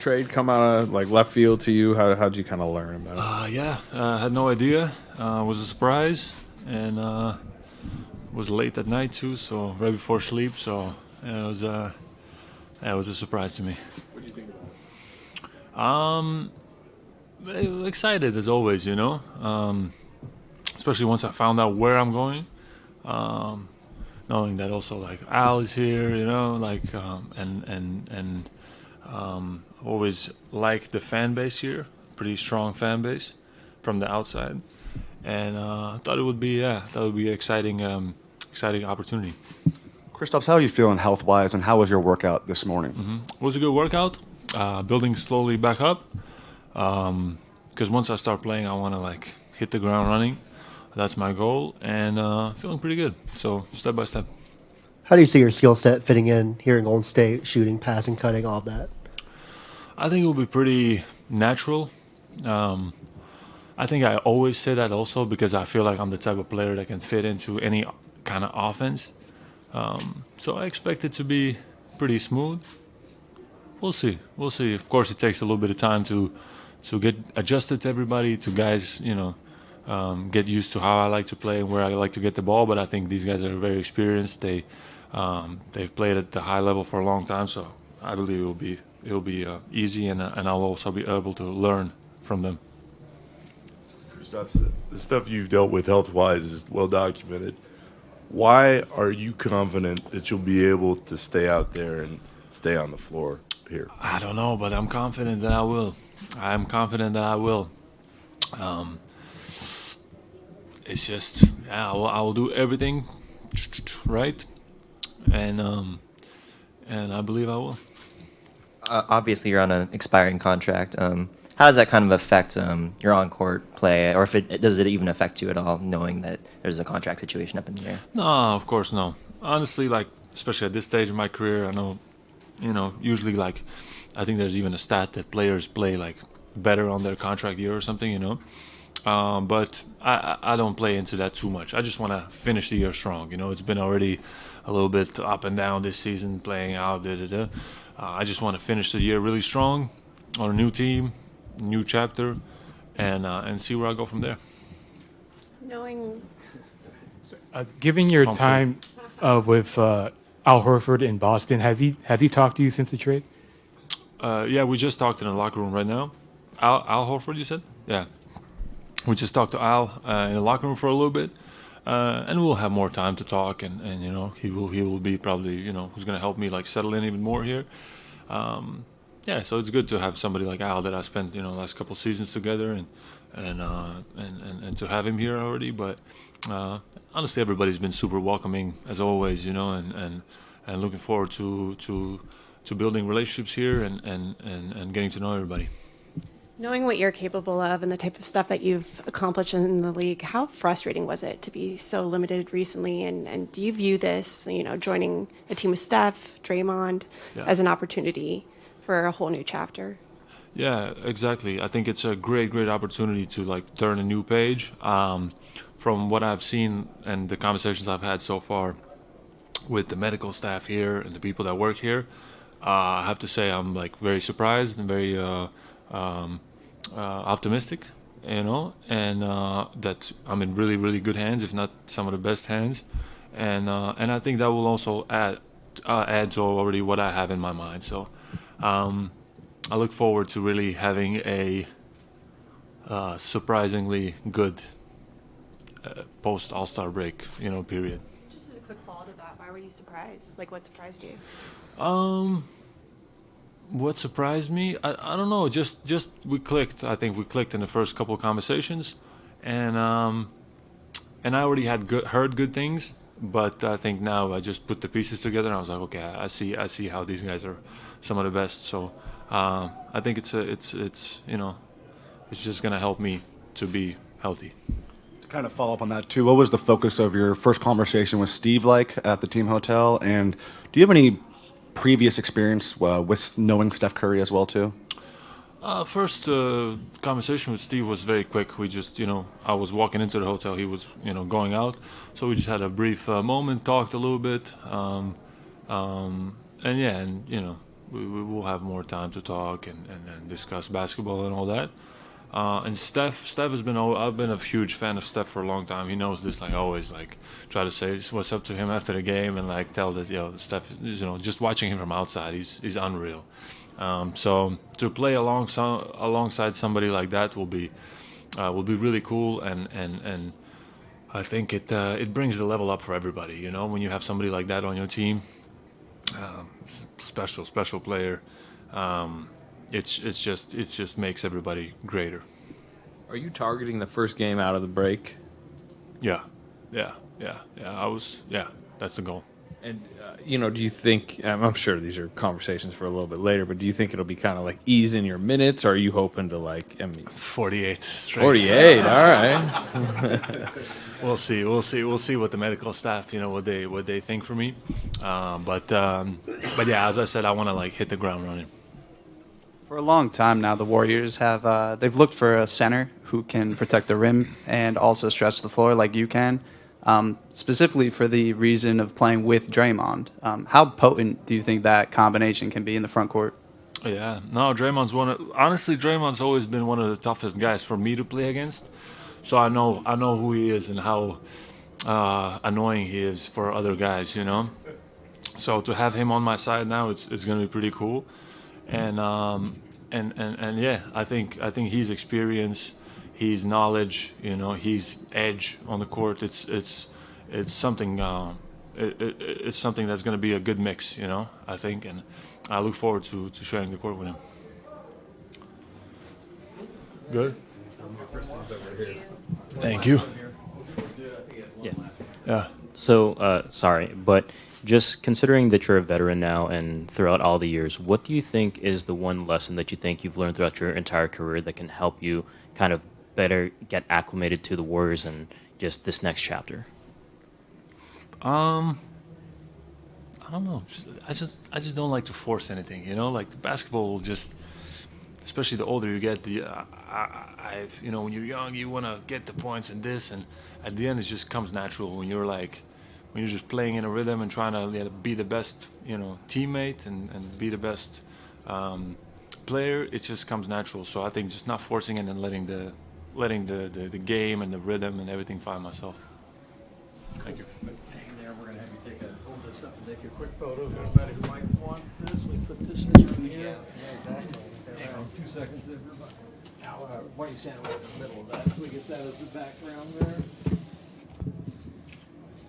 trade come out of like left field to you? How'd you kind of learn about it? Yeah, had no idea. It was a surprise, and was late at night too, so right before sleep. So yeah, it was a surprise to me. What do you think about Excited as always, especially once I found out where I'm going. Knowing that also like Al is here, always like the fan base here, pretty strong fan base from the outside, and thought it would be exciting opportunity. Kristaps, how are you feeling health-wise, and how was your workout this morning? It was a good workout, building slowly back up, because once I start playing, I want to like hit the ground running. That's my goal, and feeling pretty good. So step by step. How do you see your skill set fitting in here in Golden State, shooting, passing, cutting, all of that? I think it will be pretty natural. I think I always say that also because I feel like I'm the type of player that can fit into any kind of offense. So I expect it to be pretty smooth. We'll see. We'll see. Of course, it takes a little bit of time to get adjusted to everybody, to guys, get used to how I like to play and where I like to get the ball. But I think these guys are very experienced. They've played at the high level for a long time, so I believe it'll be easy, and I'll also be able to learn from them. Kristaps, the stuff you've dealt with health-wise is well documented. Why are you confident that you'll be able to stay out there and stay on the floor here? I don't know, but I'm confident that I will. I'm confident that I will. It's just, I will do everything right, and I believe I will. Obviously, you're on an expiring contract. How does that kind of affect your on-court play, or does it even affect you at all, knowing that there's a contract situation up in the air? No, of course no. Honestly, like especially at this stage of my career, I know, usually like I think there's even a stat that players play like better on their contract year or something, But I don't play into that too much. I just want to finish the year strong. It's been already a little bit up and down this season, playing out. I just want to finish the year really strong on a new team, new chapter, and see where I go from there. Knowing, Given your time with Al Horford in Boston, has he talked to you since the trade? Yeah, we just talked in the locker room right now. Al Horford, you said? Yeah. We just talked to Al in the locker room for a little bit, and we'll have more time to talk. And he will be probably who's going to help me like settle in even more here. Yeah, so it's good to have somebody like Al that I spent the last couple seasons together, and to have him here already. But honestly, everybody's been super welcoming as always, and looking forward to building relationships here and getting to know everybody. knowing what you're capable of and the type of stuff that you've accomplished in the league, how frustrating was it to be so limited recently? And do you view this, joining a team with Steph, Draymond, as an opportunity for a whole new chapter? Yeah, exactly. I think it's a great opportunity to turn a new page. From what I've seen and the conversations I've had so far with the medical staff here and the people that work here, I have to say I'm very surprised and very optimistic, and that I'm in really good hands, if not some of the best hands, and I think that will also add to already what I have in my mind. So I look forward to really having a surprisingly good post All-Star break, period. Just as a quick follow to that, why were you surprised? What surprised you? What surprised me? I don't know. Just we clicked. I think we clicked in the first couple of conversations, and I already had heard good things, but I think now I just put the pieces together and I was like, okay, I see how these guys are some of the best. So I think it's just gonna help me to be healthy. To kind of follow up on that too, what was the focus of your first conversation with Steve at the team hotel, and do you have any previous experience with knowing Steph Curry as well too? First conversation with Steve was very quick. We just, I was walking into the hotel, he was, going out, so we just had a brief moment, talked a little bit, we will have more time to talk and discuss basketball and all that. And Steph has been. I've been a huge fan of Steph for a long time. He knows this. Like, I always like try to say what's up to him after the game and like tell that Steph. Just watching him from outside, he's unreal. So to play alongside somebody like that will be really cool, and I think it brings the level up for everybody. When you have somebody like that on your team, special player. It just makes everybody greater. Are you targeting the first game out of the break? Yeah. That's the goal. And do you think? I'm sure these are conversations for a little bit later, but do you think it'll be kind of like ease in your minutes, or are you hoping to 48 straight. 48? All right. We'll see what the medical staff, what they think for me. But yeah, as I said, I want to hit the ground running. For a long time now, the Warriors have they've looked for a center who can protect the rim and also stretch the floor like you can, specifically for the reason of playing with Draymond. How potent do you think that combination can be in the front court? Yeah, no, Draymond's always been one of the toughest guys for me to play against. So I know who he is and how annoying he is for other guys, So to have him on my side now, it's going to be pretty cool. And yeah, I think his experience, his knowledge, his edge on the court, it's something it's something that's going to be a good mix, I think, and I look forward to sharing the court with him. Good. Thank you. Yeah. So, sorry, but just considering that you're a veteran now and throughout all the years, what do you think is the one lesson that you think you've learned throughout your entire career that can help you kind of better get acclimated to the Warriors and just this next chapter? I don't know. I just don't like to force anything, Like the basketball will just, especially the older you get, when you're young, you want to get the points and this, and at the end it just comes natural when you're just playing in a rhythm and trying to be the best, teammate and be the best player. It just comes natural. So I think just not forcing it and letting the game and the rhythm and everything find myself. Thank you. Hang there. We're gonna have you hold this up and take a quick photo. Everybody who might want this, we put this in here. Yeah, exactly. Hang on 2 seconds, everybody. Now, why don't you stand right in the middle of that so we get that as the background there.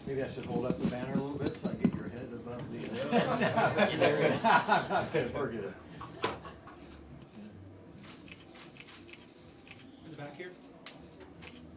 Maybe I should hold up the banner a little bit so I get your head above the. Okay, we're good. In the back here.